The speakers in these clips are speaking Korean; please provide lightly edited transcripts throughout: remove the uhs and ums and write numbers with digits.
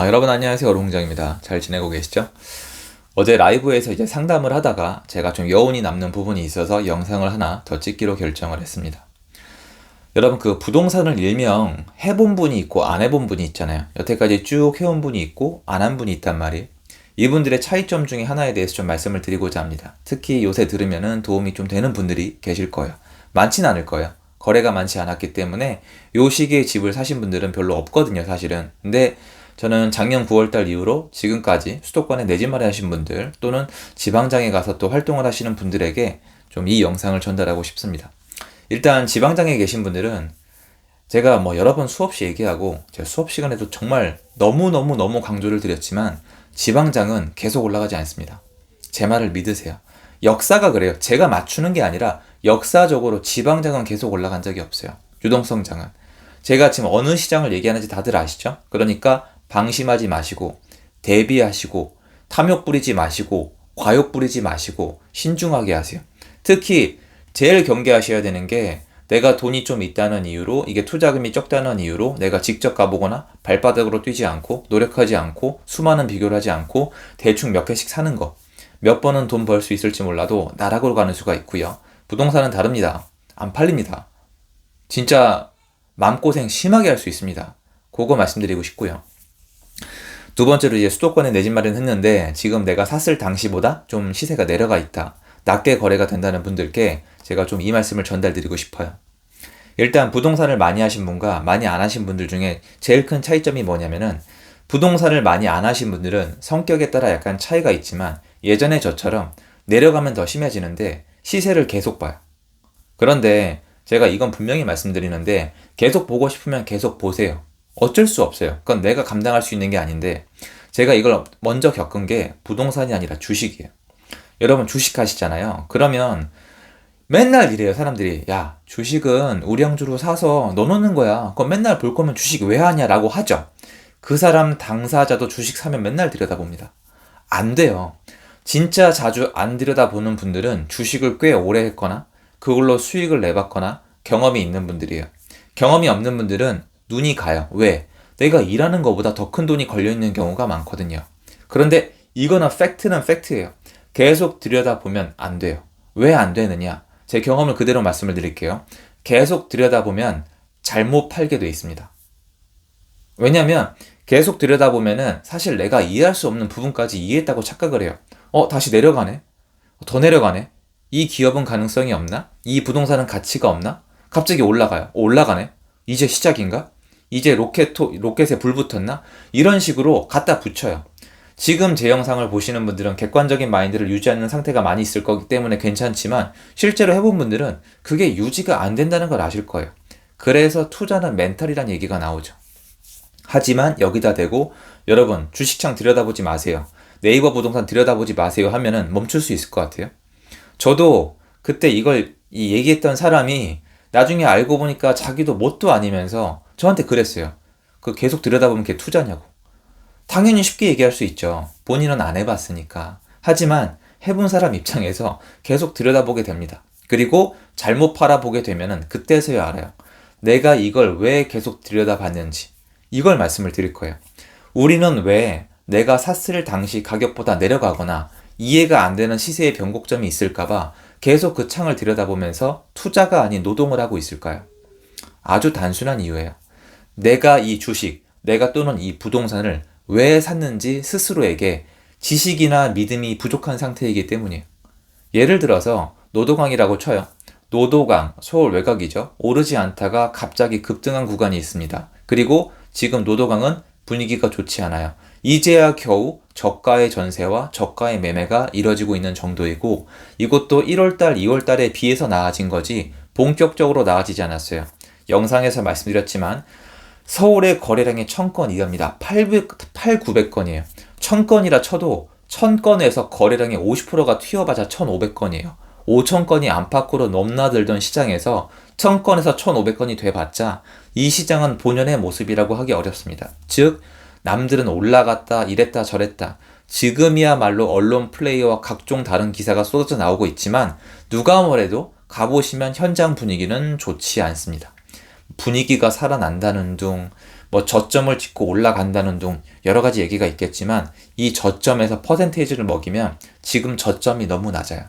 여러분 안녕하세요. 어루공장입니다. 잘 지내고 계시죠? 어제 라이브에서 이제 상담을 하다가 제가 좀 여운이 남는 부분이 있어서 영상을 하나 더 찍기로 결정을 했습니다. 여러분 그 부동산을 일명 해본 분이 있고 안 해본 분이 있잖아요. 여태까지 쭉 해온 분이 있고 안 한 분이 있단 말이에요. 이분들의 차이점 중에 하나에 대해서 좀 말씀을 드리고자 합니다. 특히 요새 들으면은 도움이 좀 되는 분들이 계실 거예요. 많진 않을 거예요. 거래가 많지 않았기 때문에 요 시기에 집을 사신 분들은 별로 없거든요, 사실은. 근데 저는 작년 9월달 이후로 지금까지 수도권에 내 집 마련하신 분들 또는 지방장에 가서 또 활동을 하시는 분들에게 좀 이 영상을 전달하고 싶습니다. 일단 지방장에 계신 분들은 제가 여러 번 수없이 얘기하고 제가 수업 시간에도 정말 너무 강조를 드렸지만 지방장은 계속 올라가지 않습니다. 제 말을 믿으세요. 역사가 그래요. 제가 맞추는 게 아니라 역사적으로 지방장은 계속 올라간 적이 없어요. 유동성장은. 제가 지금 어느 시장을 얘기하는지 다들 아시죠? 그러니까 방심하지 마시고 대비하시고 탐욕 부리지 마시고 과욕 부리지 마시고 신중하게 하세요. 특히 제일 경계하셔야 되는 게 내가 돈이 좀 있다는 이유로 이게 투자금이 적다는 이유로 내가 직접 가보거나 발바닥으로 뛰지 않고 노력하지 않고 수많은 비교를 하지 않고 대충 몇 개씩 사는 거 몇 번은 돈 벌 수 있을지 몰라도 나락으로 가는 수가 있고요. 부동산은 다릅니다. 안 팔립니다. 진짜 마음고생 심하게 할 수 있습니다. 그거 말씀드리고 싶고요. 두 번째로 이제 수도권에 내 집 마련했는데 지금 내가 샀을 당시보다 좀 시세가 내려가 있다. 낮게 거래가 된다는 분들께 제가 좀 이 말씀을 전달드리고 싶어요. 일단 부동산을 많이 하신 분과 많이 안 하신 분들 중에 제일 큰 차이점이 뭐냐면은 부동산을 많이 안 하신 분들은 성격에 따라 약간 차이가 있지만 예전에 저처럼 내려가면 더 심해지는데 시세를 계속 봐요. 그런데 제가 이건 분명히 말씀드리는데 계속 보고 싶으면 계속 보세요. 어쩔 수 없어요. 그건 내가 감당할 수 있는 게 아닌데 제가 이걸 먼저 겪은 게 부동산이 아니라 주식이에요. 여러분 주식 하시잖아요. 그러면 맨날 이래요, 사람들이. 야, 주식은 우량주로 사서 넣어놓는 거야. 그럼 맨날 볼 거면 주식 왜 하냐라고 하죠. 그 사람 당사자도 주식 사면 맨날 들여다봅니다. 안 돼요. 진짜 자주 안 들여다보는 분들은 주식을 꽤 오래 했거나 그걸로 수익을 내봤거나 경험이 있는 분들이에요. 경험이 없는 분들은 눈이 가요. 왜? 내가 일하는 것보다 더 큰 돈이 걸려있는 경우가 많거든요. 그런데 이거는 팩트는 팩트예요. 계속 들여다보면 안 돼요. 왜 안 되느냐? 제 경험을 그대로 말씀을 드릴게요. 계속 들여다보면 잘못 팔게 돼 있습니다. 왜냐면 계속 들여다보면은 사실 내가 이해할 수 없는 부분까지 이해했다고 착각을 해요. 다시 내려가네? 더 내려가네? 이 기업은 가능성이 없나? 이 부동산은 가치가 없나? 갑자기 올라가요. 올라가네? 이제 시작인가? 이제 로켓에 불 붙었나? 이런 식으로 갖다 붙여요. 지금 제 영상을 보시는 분들은 객관적인 마인드를 유지하는 상태가 많이 있을 거기 때문에 괜찮지만 실제로 해본 분들은 그게 유지가 안 된다는 걸 아실 거예요. 그래서 투자는 멘탈이란 얘기가 나오죠. 하지만 여기다 대고 여러분 주식창 들여다보지 마세요. 네이버 부동산 들여다보지 마세요 하면은 멈출 수 있을 것 같아요. 저도 그때 이걸 얘기했던 사람이 나중에 알고 보니까 자기도 뭣도 아니면서 저한테 그랬어요. 그 계속 들여다보면 그게 투자냐고. 당연히 쉽게 얘기할 수 있죠. 본인은 안 해봤으니까. 하지만 해본 사람 입장에서 계속 들여다보게 됩니다. 그리고 잘못 팔아보게 되면은 그때서야 알아요. 내가 이걸 왜 계속 들여다봤는지. 이걸 말씀을 드릴 거예요. 우리는 왜 내가 샀을 당시 가격보다 내려가거나 이해가 안 되는 시세의 변곡점이 있을까봐 계속 그 창을 들여다보면서 투자가 아닌 노동을 하고 있을까요? 아주 단순한 이유예요. 내가 이 주식, 내가 또는 이 부동산을 왜 샀는지 스스로에게 지식이나 믿음이 부족한 상태이기 때문이에요. 예를 들어서 노도강이라고 쳐요. 노도강, 서울 외곽이죠. 오르지 않다가 갑자기 급등한 구간이 있습니다. 그리고 지금 노도강은 분위기가 좋지 않아요. 이제야 겨우 저가의 전세와 저가의 매매가 이뤄지고 있는 정도이고 이것도 1월달, 2월달에 비해서 나아진 거지 본격적으로 나아지지 않았어요. 영상에서 말씀드렸지만 서울의 거래량이 1000건 이합니다. 900건이에요. 1000건이라 쳐도 1000건에서 거래량의 50%가 튀어봐자 1500건이에요. 5000건이 안팎으로 넘나들던 시장에서 1000건에서 1500건이 돼봤자 이 시장은 본연의 모습이라고 하기 어렵습니다. 즉 남들은 올라갔다 이랬다 저랬다 지금이야말로 언론 플레이어와 각종 다른 기사가 쏟아져 나오고 있지만 누가 뭐래도 가보시면 현장 분위기는 좋지 않습니다. 분위기가 살아난다는 둥, 뭐 저점을 찍고 올라간다는 등 여러 가지 얘기가 있겠지만 이 저점에서 퍼센테이지를 먹이면 지금 저점이 너무 낮아요.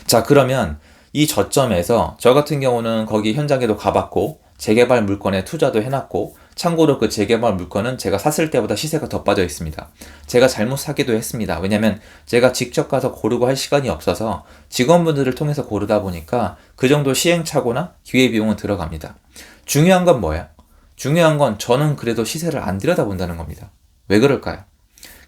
자, 그러면 이 저점에서 저 같은 경우는 거기 현장에도 가봤고 재개발 물건에 투자도 해놨고 참고로 그 재개발 물건은 제가 샀을 때보다 시세가 더 빠져 있습니다. 제가 잘못 사기도 했습니다. 왜냐면 제가 직접 가서 고르고 할 시간이 없어서 직원분들을 통해서 고르다 보니까 그 정도 시행착오나 기회비용은 들어갑니다. 중요한 건 뭐예요? 중요한 건 저는 그래도 시세를 안 들여다본다는 겁니다. 왜 그럴까요?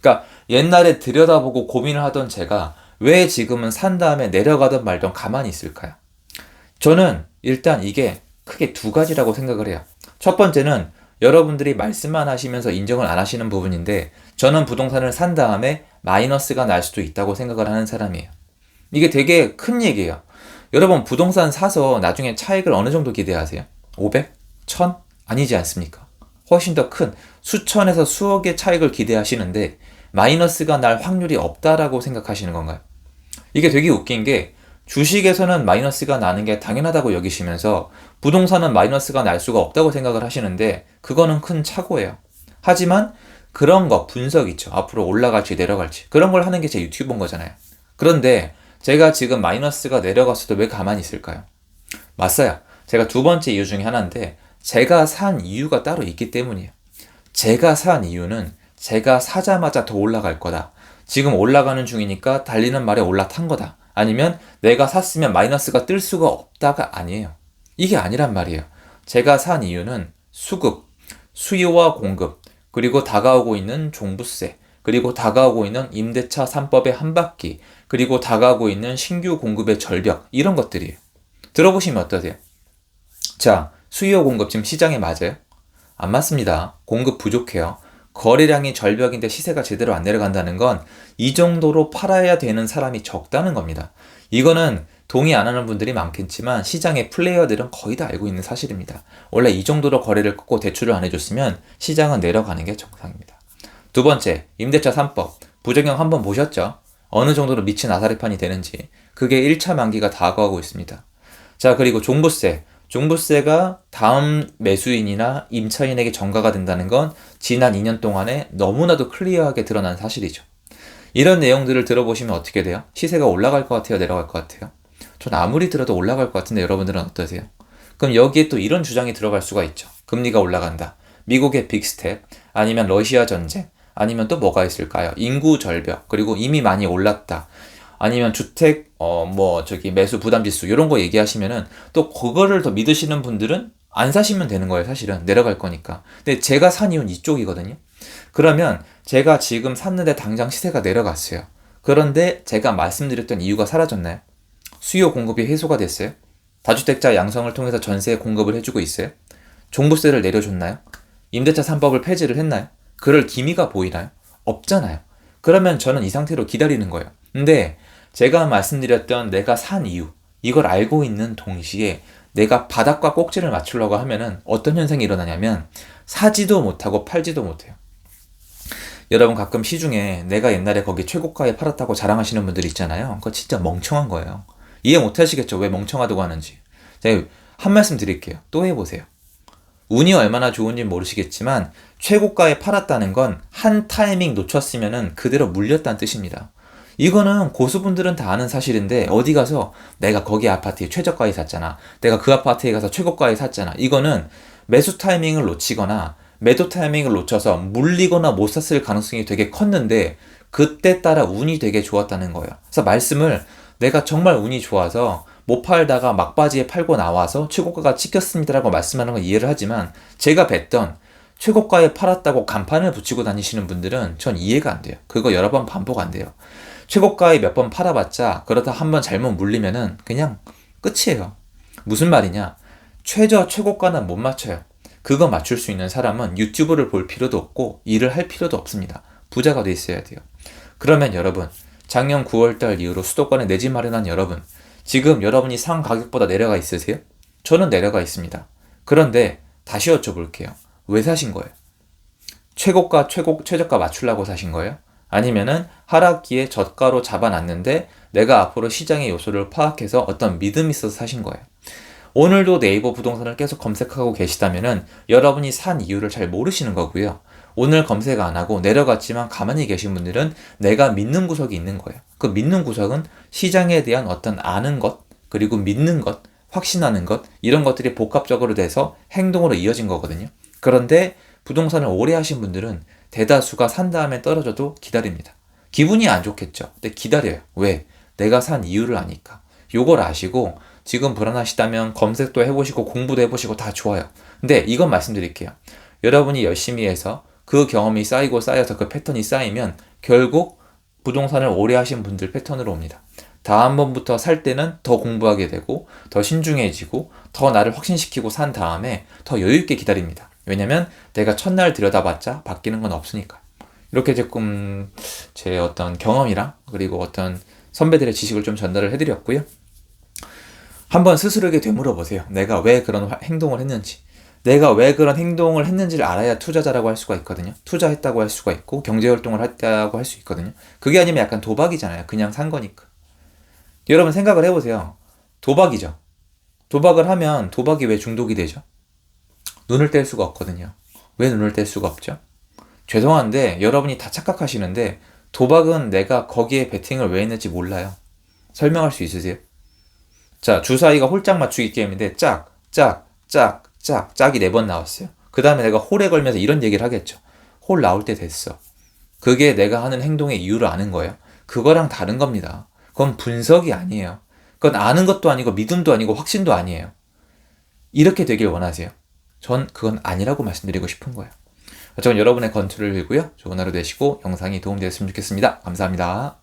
그러니까 옛날에 들여다보고 고민을 하던 제가 왜 지금은 산 다음에 내려가든 말든 가만히 있을까요? 저는 일단 이게 크게 두 가지라고 생각을 해요. 첫 번째는 여러분들이 말씀만 하시면서 인정을 안 하시는 부분인데 저는 부동산을 산 다음에 마이너스가 날 수도 있다고 생각을 하는 사람이에요. 이게 되게 큰 얘기예요. 여러분 부동산 사서 나중에 차익을 어느 정도 기대하세요? 500? 1000? 아니지 않습니까? 훨씬 더 큰 수천에서 수억의 차익을 기대하시는데 마이너스가 날 확률이 없다라고 생각하시는 건가요? 이게 되게 웃긴 게 주식에서는 마이너스가 나는 게 당연하다고 여기시면서 부동산은 마이너스가 날 수가 없다고 생각을 하시는데 그거는 큰 착오예요. 하지만 그런 거 분석 있죠. 앞으로 올라갈지 내려갈지 그런 걸 하는 게 제 유튜브인 거잖아요. 그런데 제가 지금 마이너스가 내려갔어도 왜 가만히 있을까요? 맞아요. 제가 두 번째 이유 중에 하나인데 제가 산 이유가 따로 있기 때문이에요. 제가 산 이유는 제가 사자마자 더 올라갈 거다. 지금 올라가는 중이니까 달리는 말에 올라탄 거다. 아니면 내가 샀으면 마이너스가 뜰 수가 없다가 아니에요. 이게 아니란 말이에요. 제가 산 이유는 수급, 수요와 공급, 그리고 다가오고 있는 종부세, 그리고 다가오고 있는 임대차 3법의 한 바퀴, 그리고 다가오고 있는 신규 공급의 절벽, 이런 것들이에요. 들어보시면 어떠세요? 자, 수요 공급 지금 시장에 맞아요? 안 맞습니다. 공급 부족해요. 거래량이 절벽인데 시세가 제대로 안 내려간다는 건 이 정도로 팔아야 되는 사람이 적다는 겁니다. 이거는 동의 안 하는 분들이 많겠지만 시장의 플레이어들은 거의 다 알고 있는 사실입니다. 원래 이 정도로 거래를 끊고 대출을 안 해줬으면 시장은 내려가는 게 정상입니다. 두 번째, 임대차 3법. 부작용 한번 보셨죠? 어느 정도로 미친 아사리판이 되는지. 그게 1차 만기가 다가오고 있습니다. 자, 그리고 종부세. 종부세가 다음 매수인이나 임차인에게 전가가 된다는 건 지난 2년 동안에 너무나도 클리어하게 드러난 사실이죠. 이런 내용들을 들어보시면 어떻게 돼요? 시세가 올라갈 것 같아요? 내려갈 것 같아요? 전 아무리 들어도 올라갈 것 같은데 여러분들은 어떠세요? 그럼 여기에 또 이런 주장이 들어갈 수가 있죠. 금리가 올라간다. 미국의 빅스텝, 아니면 러시아 전쟁, 아니면 또 뭐가 있을까요? 인구 절벽, 그리고 이미 많이 올랐다. 아니면 주택 매수 부담 지수 이런 거 얘기하시면은 또 그거를 더 믿으시는 분들은 안 사시면 되는 거예요. 사실은 내려갈 거니까. 근데 제가 산 이유는 이쪽이거든요. 그러면 제가 지금 샀는데 당장 시세가 내려갔어요. 그런데 제가 말씀드렸던 이유가 사라졌나요? 수요 공급이 해소가 됐어요? 다주택자 양성을 통해서 전세 공급을 해주고 있어요? 종부세를 내려줬나요? 임대차 3법을 폐지를 했나요? 그럴 기미가 보이나요? 없잖아요. 그러면 저는 이 상태로 기다리는 거예요. 근데 제가 말씀드렸던 내가 산 이유, 이걸 알고 있는 동시에 내가 바닥과 꼭지를 맞추려고 하면은 어떤 현상이 일어나냐면 사지도 못하고 팔지도 못해요. 여러분 가끔 시중에 내가 옛날에 거기 최고가에 팔았다고 자랑하시는 분들 있잖아요. 그거 진짜 멍청한 거예요. 이해 못 하시겠죠? 왜 멍청하다고 하는지. 제가 한 말씀 드릴게요. 또 해보세요. 운이 얼마나 좋은지 모르시겠지만 최고가에 팔았다는 건 한 타이밍 놓쳤으면은 그대로 물렸다는 뜻입니다. 이거는 고수분들은 다 아는 사실인데 어디 가서 내가 거기 아파트에 최저가에 샀잖아. 내가 그 아파트에 가서 최고가에 샀잖아. 이거는 매수 타이밍을 놓치거나 매도 타이밍을 놓쳐서 물리거나 못 샀을 가능성이 되게 컸는데 그때 따라 운이 되게 좋았다는 거예요. 그래서 말씀을 내가 정말 운이 좋아서 못 팔다가 막바지에 팔고 나와서 최고가가 찍혔습니다라고 말씀하는 건 이해를 하지만 제가 뵀던 최고가에 팔았다고 간판을 붙이고 다니시는 분들은 전 이해가 안 돼요. 그거 여러 번 반복 안 돼요. 최고가에 몇 번 팔아봤자 그러다 한 번 잘못 물리면은 그냥 끝이에요. 무슨 말이냐? 최고가는 못 맞춰요. 그거 맞출 수 있는 사람은 유튜브를 볼 필요도 없고 일을 할 필요도 없습니다. 부자가 돼 있어야 돼요. 그러면 여러분, 작년 9월달 이후로 수도권에 내 집 마련한 여러분, 지금 여러분이 상 가격보다 내려가 있으세요? 저는 내려가 있습니다. 그런데 다시 여쭤볼게요. 왜 사신 거예요? 최저가 맞추려고 사신 거예요? 아니면은 하락기에 저가로 잡아놨는데 내가 앞으로 시장의 요소를 파악해서 어떤 믿음이 있어서 사신 거예요? 오늘도 네이버 부동산을 계속 검색하고 계시다면은 여러분이 산 이유를 잘 모르시는 거고요. 오늘 검색 안 하고 내려갔지만 가만히 계신 분들은 내가 믿는 구석이 있는 거예요. 그 믿는 구석은 시장에 대한 어떤 아는 것, 그리고 믿는 것, 확신하는 것, 이런 것들이 복합적으로 돼서 행동으로 이어진 거거든요. 그런데 부동산을 오래 하신 분들은 대다수가 산 다음에 떨어져도 기다립니다. 기분이 안 좋겠죠. 근데 기다려요. 왜? 내가 산 이유를 아니까. 요걸 아시고 지금 불안하시다면 검색도 해보시고 공부도 해보시고 다 좋아요. 근데 이건 말씀드릴게요. 여러분이 열심히 해서 그 경험이 쌓이고 쌓여서 그 패턴이 쌓이면 결국 부동산을 오래 하신 분들 패턴으로 옵니다. 다음번부터 살 때는 더 공부하게 되고 더 신중해지고 더 나를 확신시키고 산 다음에 더 여유있게 기다립니다. 왜냐면 내가 첫날 들여다봤자 바뀌는 건 없으니까. 이렇게 조금 제 어떤 경험이랑 그리고 어떤 선배들의 지식을 좀 전달을 해드렸고요. 한번 스스로에게 되물어보세요. 내가 왜 그런 행동을 했는지. 내가 왜 그런 행동을 했는지를 알아야 투자자라고 할 수가 있거든요. 투자했다고 할 수가 있고 경제활동을 했다고 할 수 있거든요. 그게 아니면 약간 도박이잖아요. 그냥 산 거니까. 여러분 생각을 해보세요. 도박이죠. 도박을 하면 도박이 왜 중독이 되죠? 눈을 뗄 수가 없거든요. 왜 눈을 뗄 수가 없죠? 죄송한데 여러분이 다 착각하시는데 도박은 내가 거기에 베팅을 왜 했는지 몰라요. 설명할 수 있으세요? 자, 주사위가 홀짝 맞추기 게임인데 짝, 짝, 짝, 짝, 짝이 4번 나왔어요. 그 다음에 내가 홀에 걸면서 이런 얘기를 하겠죠. 홀 나올 때 됐어. 그게 내가 하는 행동의 이유를 아는 거예요. 그거랑 다른 겁니다. 그건 분석이 아니에요. 그건 아는 것도 아니고 믿음도 아니고 확신도 아니에요. 이렇게 되길 원하세요. 전 그건 아니라고 말씀드리고 싶은 거예요. 어쨌든 여러분의 건투를 빌고요. 좋은 하루 되시고 영상이 도움되었으면 좋겠습니다. 감사합니다.